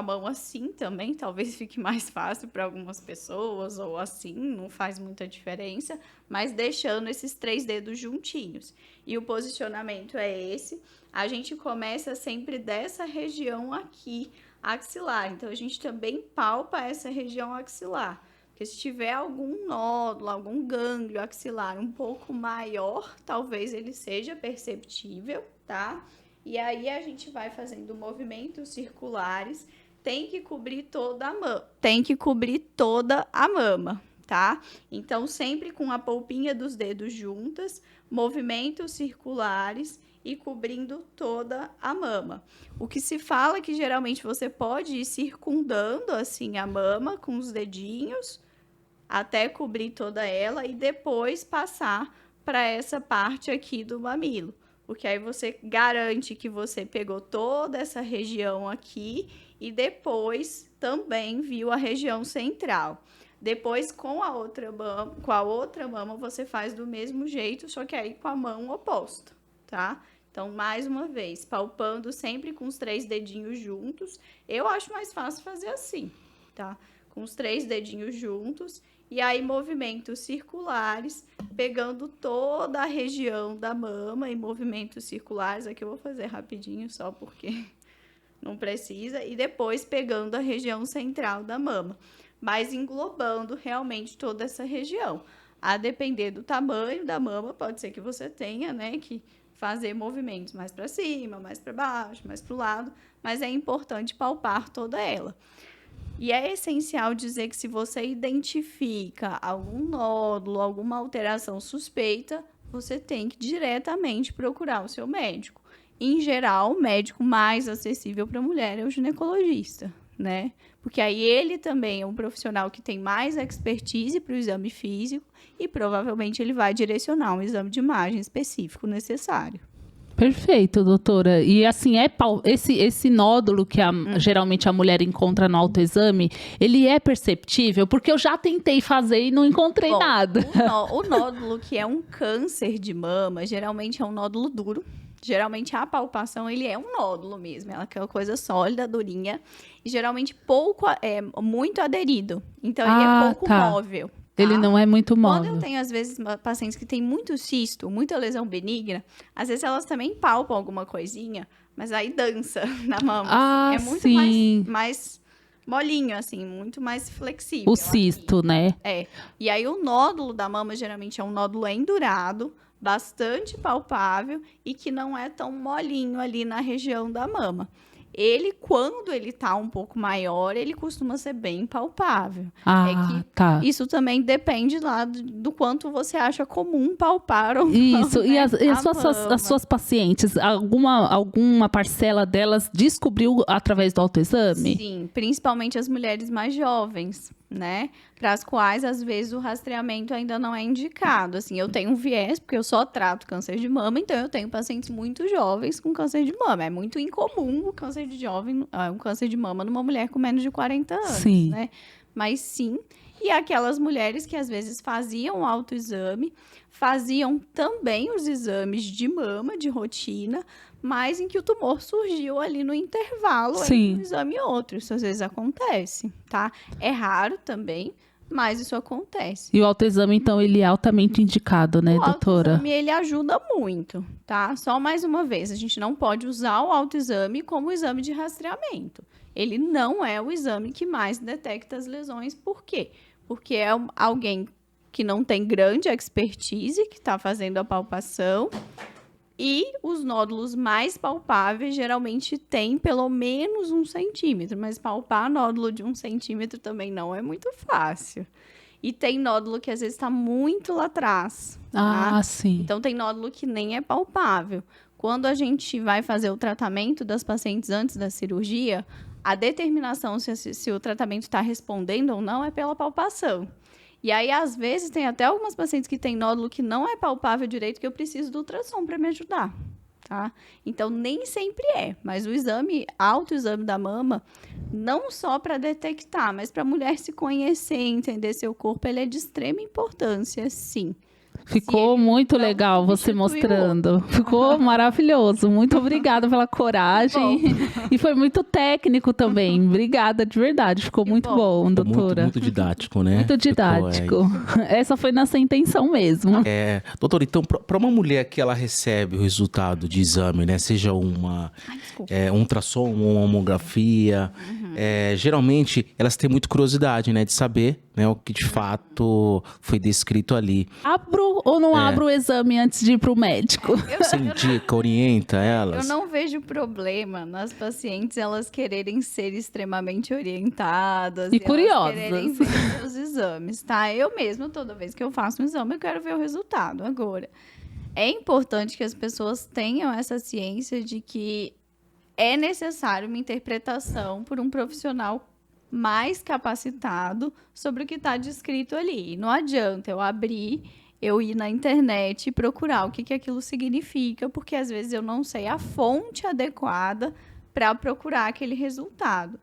mão assim também, talvez fique mais fácil para algumas pessoas, ou assim, não faz muita diferença, mas deixando esses 3 dedos juntinhos. E o posicionamento é esse. A gente começa sempre dessa região aqui, axilar. Então, a gente também palpa essa região axilar. Porque se tiver algum nódulo, algum gânglio axilar um pouco maior, talvez ele seja perceptível, tá? E aí a gente vai fazendo movimentos circulares, tem que cobrir toda a mama, tá? Então, sempre com a polpinha dos dedos juntas, movimentos circulares e cobrindo toda a mama. O que se fala é que geralmente você pode ir circundando assim a mama com os dedinhos até cobrir toda ela e depois passar para essa parte aqui do mamilo. Porque aí você garante que você pegou toda essa região aqui e depois também viu a região central. Depois, com a outra mama, você faz do mesmo jeito, só que aí com a mão oposta, tá? Então, mais uma vez, palpando sempre com os 3 dedinhos juntos. Eu acho mais fácil fazer assim, tá? Com os 3 dedinhos juntos. E aí, movimentos circulares, pegando toda a região da mama em movimentos circulares. Aqui eu vou fazer rapidinho, só porque não precisa. E depois pegando a região central da mama, mas englobando realmente toda essa região. A depender do tamanho da mama, pode ser que você tenha, né, que fazer movimentos mais para cima, mais para baixo, mais para o lado, mas é importante palpar toda ela. E é essencial dizer que se você identifica algum nódulo, alguma alteração suspeita, você tem que diretamente procurar o seu médico. Em geral, o médico mais acessível para a mulher é o ginecologista, né? Porque aí ele também é um profissional que tem mais expertise para o exame físico e provavelmente ele vai direcionar um exame de imagem específico necessário. Perfeito, doutora. E assim, esse nódulo que geralmente a mulher encontra no autoexame, ele é perceptível? Porque eu já tentei fazer e não encontrei nada. O nódulo que é um câncer de mama, geralmente é um nódulo duro. Geralmente a palpação, ele é um nódulo mesmo, ela é uma coisa sólida, durinha, e geralmente muito aderido. Então, ele é pouco móvel. Tá? Ele não é muito móvel. Quando eu tenho, às vezes, pacientes que têm muito cisto, muita lesão benigna, às vezes elas também palpam alguma coisinha, mas aí dança na mama. É muito mais molinho, assim, muito mais flexível. O cisto, né? É. E aí o nódulo da mama, geralmente, é um nódulo endurado, bastante palpável e que não é tão molinho ali na região da mama. Ele, quando ele tá um pouco maior, ele costuma ser bem palpável. Isso também depende lá do quanto você acha comum palpar ou não. Isso, né? E as suas pacientes, alguma parcela delas descobriu através do autoexame? Sim, principalmente as mulheres mais jovens, né? Para as quais, às vezes, o rastreamento ainda não é indicado. Assim, eu tenho um viés, porque eu só trato câncer de mama, então eu tenho pacientes muito jovens com câncer de mama. É muito incomum um câncer de mama numa mulher com menos de 40 anos, sim. Né? Mas sim, e aquelas mulheres que às vezes faziam autoexame, faziam também os exames de mama, de rotina, mas em que o tumor surgiu ali no intervalo entre um exame e outro. Isso às vezes acontece, tá? É raro também, mas isso acontece. E o autoexame, então, ele é altamente indicado, né, doutora? O autoexame, ele ajuda muito, tá? Só mais uma vez, a gente não pode usar o autoexame como exame de rastreamento. Ele não é o exame que mais detecta as lesões. Por quê? Porque é alguém que não tem grande expertise, que está fazendo a palpação, e os nódulos mais palpáveis geralmente têm pelo menos 1 centímetro, mas palpar nódulo de 1 centímetro também não é muito fácil. E tem nódulo que às vezes está muito lá atrás. Tá? Sim. Então tem nódulo que nem é palpável. Quando a gente vai fazer o tratamento das pacientes antes da cirurgia, a determinação se o tratamento está respondendo ou não é pela palpação. E aí, às vezes, tem até algumas pacientes que têm nódulo que não é palpável direito, que eu preciso do ultrassom para me ajudar, tá? Então, nem sempre é, mas o autoexame da mama, não só para detectar, mas para a mulher se conhecer, entender seu corpo, ele é de extrema importância, sim. Ficou muito legal você mostrando. Ficou maravilhoso. Muito obrigada pela coragem. E foi muito técnico também. Obrigada, de verdade. Ficou muito bom, doutora. Muito didático, né? Muito didático. Essa foi nossa intenção mesmo. Doutora, então, para uma mulher que ela recebe o resultado de exame, né? Seja um ultrassom, uma mamografia, geralmente elas têm muita curiosidade, né? De saber, né, o que de fato foi descrito ali. Abro ou não abro o exame antes de ir para o médico? Você indica, orienta elas? Eu não vejo problema nas pacientes elas quererem ser extremamente orientadas. E curiosas. Quererem ver os exames, tá? Eu mesma, toda vez que eu faço um exame, eu quero ver o resultado. Agora, é importante que as pessoas tenham essa ciência de que é necessário uma interpretação por um profissional mais capacitado sobre o que está descrito ali. Não adianta eu ir na internet e procurar o que aquilo significa, porque às vezes eu não sei a fonte adequada para procurar aquele resultado.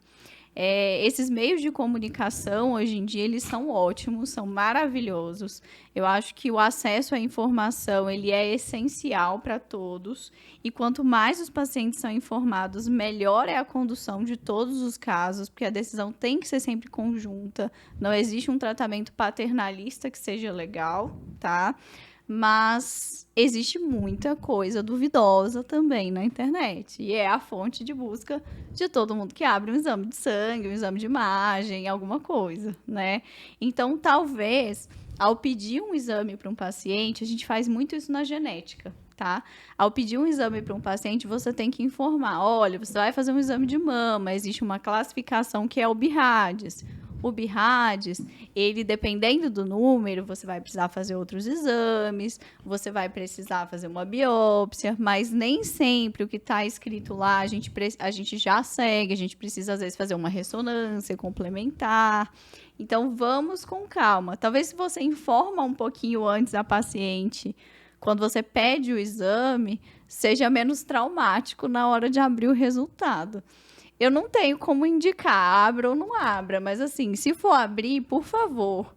Esses meios de comunicação, hoje em dia, eles são ótimos, são maravilhosos. Eu acho que o acesso à informação, ele é essencial para todos. E quanto mais os pacientes são informados, melhor é a condução de todos os casos, porque a decisão tem que ser sempre conjunta. Não existe um tratamento paternalista que seja legal, tá? Mas existe muita coisa duvidosa também na internet. E é a fonte de busca de todo mundo que abre um exame de sangue, um exame de imagem, alguma coisa, né? Então, talvez ao pedir um exame para um paciente, a gente faz muito isso na genética, tá? Ao pedir um exame para um paciente, você tem que informar, olha, você vai fazer um exame de mama, existe uma classificação que é o BIRADS. O BIRADS, ele, dependendo do número, você vai precisar fazer outros exames, você vai precisar fazer uma biópsia, mas nem sempre o que está escrito lá a gente já segue, a gente precisa, às vezes, fazer uma ressonância complementar. Então, vamos com calma. Talvez se você informa um pouquinho antes a paciente, quando você pede o exame, seja menos traumático na hora de abrir o resultado. Eu não tenho como indicar, abra ou não abra, mas assim, se for abrir, por favor,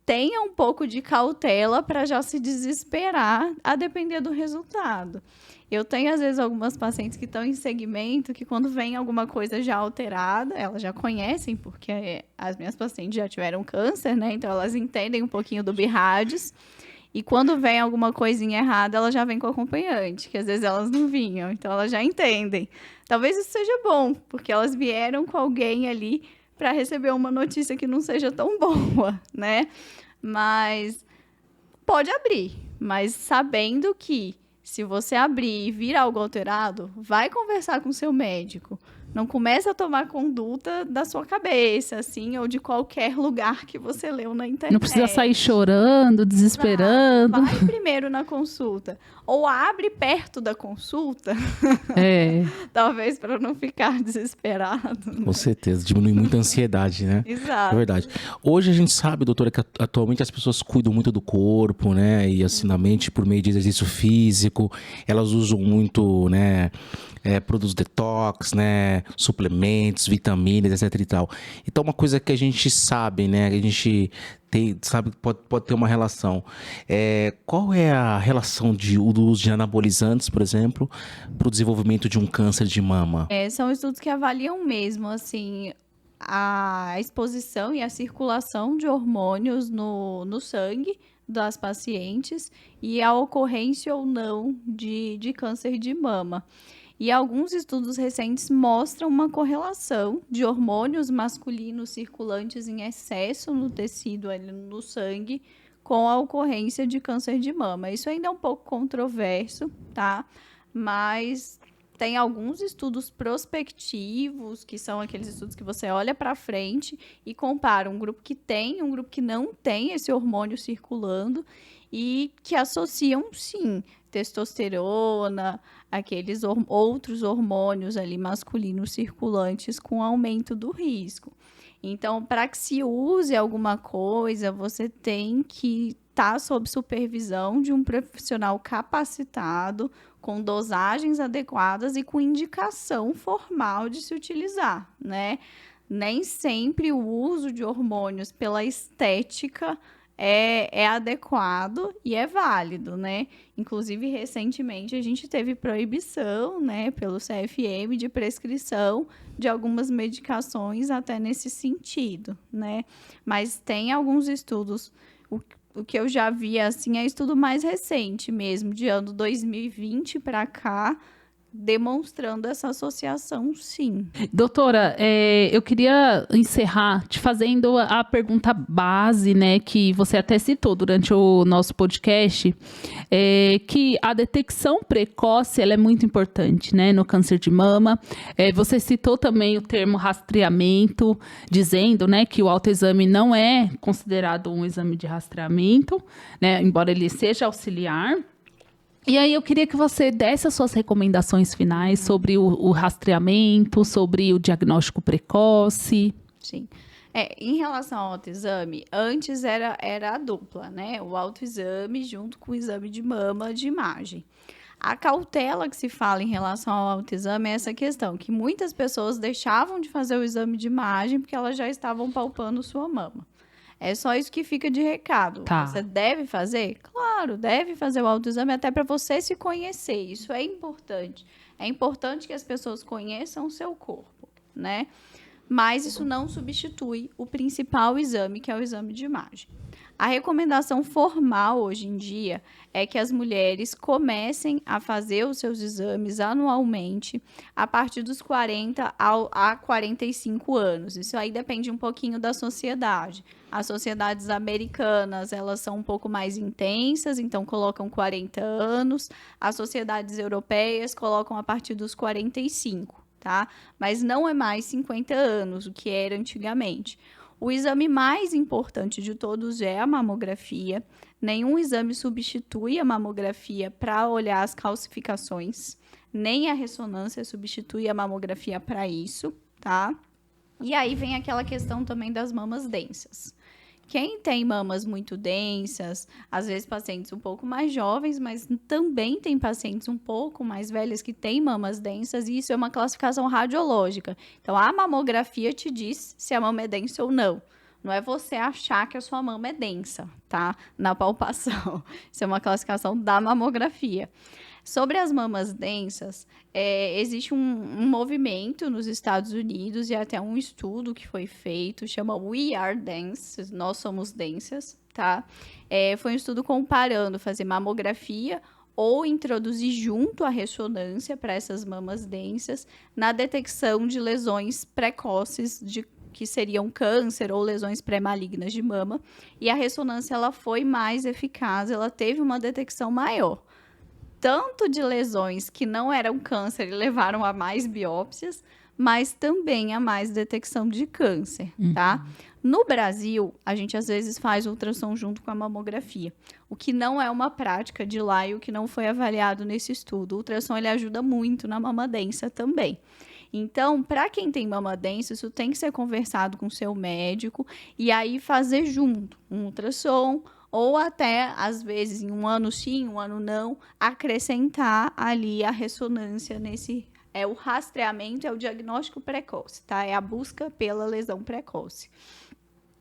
tenha um pouco de cautela para já se desesperar a depender do resultado. Eu tenho, às vezes, algumas pacientes que estão em segmento, que quando vem alguma coisa já alterada, elas já conhecem, porque as minhas pacientes já tiveram câncer, né? Então, elas entendem um pouquinho do BIRADS. E quando vem alguma coisinha errada, ela já vem com o acompanhante, que às vezes elas não vinham, então elas já entendem. Talvez isso seja bom, porque elas vieram com alguém ali para receber uma notícia que não seja tão boa, né? Mas pode abrir, mas sabendo que se você abrir e vir algo alterado, vai conversar com o seu médico. Não comece a tomar conduta da sua cabeça, assim, ou de qualquer lugar que você leu na internet. Não precisa sair chorando, desesperando. Vai primeiro na consulta. Ou abre perto da consulta. Talvez para não ficar desesperado. Né? Com certeza, diminui muito a ansiedade, né? Exato. É verdade. Hoje a gente sabe, doutora, que atualmente as pessoas cuidam muito do corpo, né? E assim, na mente, por meio de exercício físico. Elas usam muito, né? Produtos detox, né? Suplementos, vitaminas, etc e tal. Então, uma coisa que a gente sabe, né? Que a gente sabe que pode ter uma relação. Qual é a relação do uso de anabolizantes, por exemplo, para o desenvolvimento de um câncer de mama? São estudos que avaliam mesmo, assim, a exposição e a circulação de hormônios no sangue das pacientes e a ocorrência ou não de câncer de mama. E alguns estudos recentes mostram uma correlação de hormônios masculinos circulantes em excesso no tecido, ali no sangue, com a ocorrência de câncer de mama. Isso ainda é um pouco controverso, tá? Mas tem alguns estudos prospectivos, que são aqueles estudos que você olha para frente e compara um grupo que tem e um grupo que não tem esse hormônio circulando e que associam, sim, testosterona, aqueles outros hormônios ali masculinos circulantes com aumento do risco. Então, para que se use alguma coisa, você tem que estar sob supervisão de um profissional capacitado, com dosagens adequadas e com indicação formal de se utilizar, né? Nem sempre o uso de hormônios pela estética é adequado e é válido, né? Inclusive, recentemente, a gente teve proibição, né, pelo CFM de prescrição de algumas medicações até nesse sentido, né? Mas tem alguns estudos, o que eu já vi, assim, é estudo mais recente mesmo, de ano 2020 para cá, demonstrando essa associação, sim. Doutora, eu queria encerrar te fazendo a pergunta base, né, que você até citou durante o nosso podcast, que a detecção precoce ela é muito importante, né, no câncer de mama. Você citou também o termo rastreamento, dizendo, né, que o autoexame não é considerado um exame de rastreamento, né, embora ele seja auxiliar. E aí eu queria que você desse as suas recomendações finais sobre o rastreamento, sobre o diagnóstico precoce. Sim. Em relação ao autoexame, antes era a dupla, né? O autoexame junto com o exame de mama de imagem. A cautela que se fala em relação ao autoexame é essa questão, que muitas pessoas deixavam de fazer o exame de imagem porque elas já estavam palpando sua mama. É só isso que fica de recado. Tá. Você deve fazer? Claro, deve fazer o autoexame até para você se conhecer. Isso é importante. É importante que as pessoas conheçam o seu corpo, né? mas isso não substitui o principal exame, que é o exame de imagem. A recomendação formal hoje em dia é que as mulheres comecem a fazer os seus exames anualmente a partir dos 40 a 45 anos. Isso aí depende um pouquinho da sociedade. As sociedades americanas, elas são um pouco mais intensas, então colocam 40 anos. As sociedades europeias colocam a partir dos 45, tá? Mas não é mais 50 anos, o que era antigamente. O exame mais importante de todos é a mamografia. Nenhum exame substitui a mamografia para olhar as calcificações, nem a ressonância substitui a mamografia para isso, tá? E aí vem aquela questão também das mamas densas. Quem tem mamas muito densas, às vezes pacientes um pouco mais jovens, mas também tem pacientes um pouco mais velhas que têm mamas densas, e isso é uma classificação radiológica. Então, a mamografia te diz se a mama é densa ou não. Não é você achar que a sua mama é densa, tá? Na palpação. Isso é uma classificação da mamografia. Sobre as mamas densas, existe um movimento nos Estados Unidos e até um estudo que foi feito, chama We Are Dense, Nós Somos Densas, tá? Foi um estudo comparando fazer mamografia ou introduzir junto a ressonância para essas mamas densas na detecção de lesões precoces que seriam câncer ou lesões pré-malignas de mama. E a ressonância ela foi mais eficaz, ela teve uma detecção maior. Tanto de lesões que não eram câncer e levaram a mais biópsias, mas também a mais detecção de câncer, tá? No Brasil, a gente às vezes faz ultrassom junto com a mamografia, o que não é uma prática de lá e o que não foi avaliado nesse estudo. O ultrassom ele ajuda muito na mama densa também. Então, para quem tem mama densa, isso tem que ser conversado com o seu médico e aí fazer junto um ultrassom, ou até, às vezes, em um ano sim, um ano não, acrescentar ali a ressonância nesse... O rastreamento, é o diagnóstico precoce, tá? É a busca pela lesão precoce.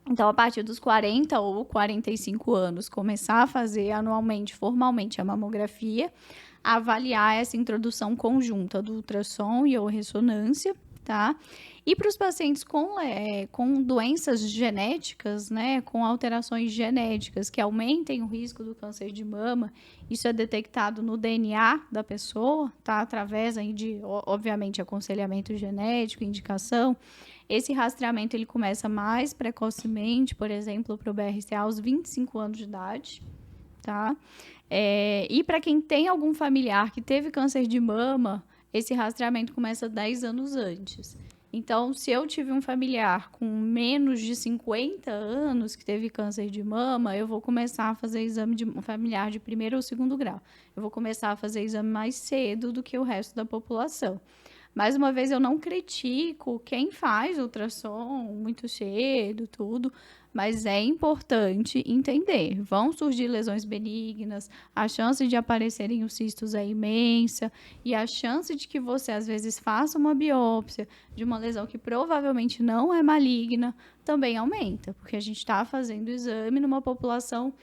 Então, a partir dos 40 ou 45 anos, começar a fazer anualmente, formalmente, a mamografia, avaliar essa introdução conjunta do ultrassom e ou ressonância, tá? E para os pacientes com doenças genéticas, né, com alterações genéticas que aumentem o risco do câncer de mama, isso é detectado no DNA da pessoa, tá? Através aí de, obviamente, aconselhamento genético, indicação. Esse rastreamento ele começa mais precocemente, por exemplo, para o BRCA aos 25 anos de idade, tá? E para quem tem algum familiar que teve câncer de mama, esse rastreamento começa 10 anos antes. Então, se eu tive um familiar com menos de 50 anos que teve câncer de mama, eu vou começar a fazer exame de familiar de primeiro ou segundo grau. Eu vou começar a fazer exame mais cedo do que o resto da população. Mais uma vez, eu não critico quem faz ultrassom muito cedo, tudo, mas é importante entender. Vão surgir lesões benignas, a chance de aparecerem os cistos é imensa, e a chance de que você, às vezes, faça uma biópsia de uma lesão que provavelmente não é maligna, também aumenta, porque a gente está fazendo exame numa população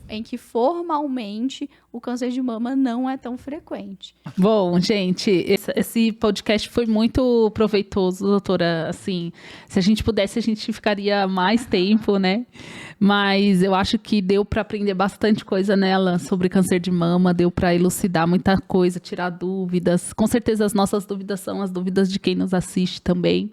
em que formalmente o câncer de mama não é tão frequente. Bom, gente, esse podcast foi muito proveitoso, doutora. Assim, se a gente pudesse, a gente ficaria mais tempo, né? Mas eu acho que deu para aprender bastante coisa nela sobre câncer de mama, deu para elucidar muita coisa, tirar dúvidas. Com certeza as nossas dúvidas são as dúvidas de quem nos assiste também.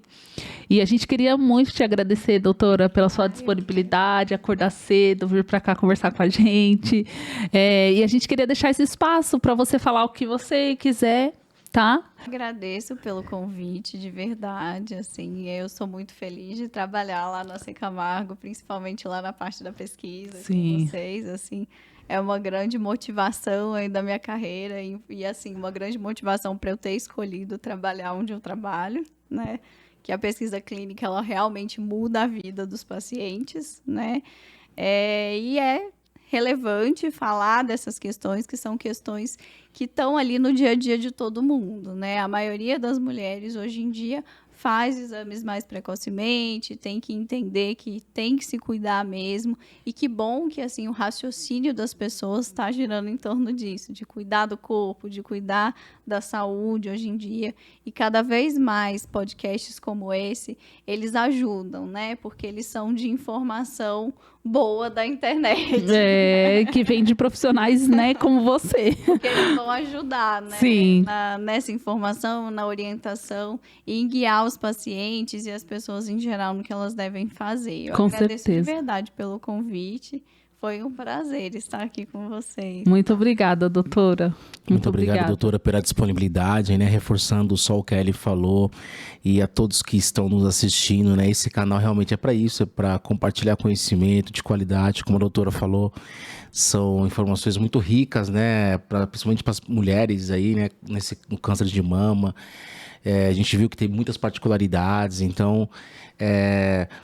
E a gente queria muito te agradecer, doutora, pela sua disponibilidade, acordar cedo, vir para cá conversar com a gente. E a gente queria deixar esse espaço para você falar o que você quiser, tá? Agradeço pelo convite, de verdade, assim, eu sou muito feliz de trabalhar lá na Camargo, principalmente lá na parte da pesquisa. Sim. Com vocês, assim, é uma grande motivação aí da minha carreira e assim, uma grande motivação para eu ter escolhido trabalhar onde eu trabalho, né? Que a pesquisa clínica, ela realmente muda a vida dos pacientes, né? E é relevante falar dessas questões, que são questões que estão ali no dia a dia de todo mundo, né? A maioria das mulheres, hoje em dia, faz exames mais precocemente, tem que entender que tem que se cuidar mesmo. E que bom que assim o raciocínio das pessoas está girando em torno disso, de cuidar do corpo, de cuidar da saúde hoje em dia. E cada vez mais podcasts como esse, eles ajudam, né? Porque eles são de informação boa da internet. Que vem de profissionais, né, como você. Porque eles vão ajudar, né? Sim. Nessa informação, na orientação e em guiar os pacientes e as pessoas em geral no que elas devem fazer. Eu Com agradeço certeza. de verdade pelo convite. Foi um prazer estar aqui com vocês. Muito obrigada, doutora. Muito obrigado, doutora, pela disponibilidade, né? Reforçando só o que a Ellie falou e a todos que estão nos assistindo, né? Esse canal realmente é para isso, é para compartilhar conhecimento de qualidade, como a doutora falou, são informações muito ricas, né? Principalmente para as mulheres aí, né? No câncer de mama. A gente viu que tem muitas particularidades, então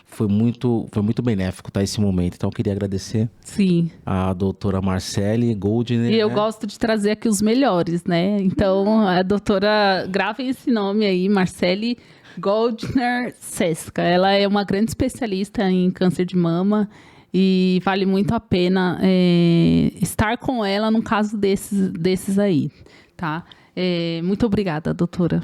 foi muito benéfico, tá, esse momento. Então eu queria agradecer Sim. a doutora Marcele Goldner. E eu gosto de trazer aqui os melhores, né? Então, a doutora, gravem esse nome aí, Marcele Goldner Sesca. Ela é uma grande especialista em câncer de mama e vale muito a pena estar com ela num caso desses aí, tá? Muito obrigada, doutora.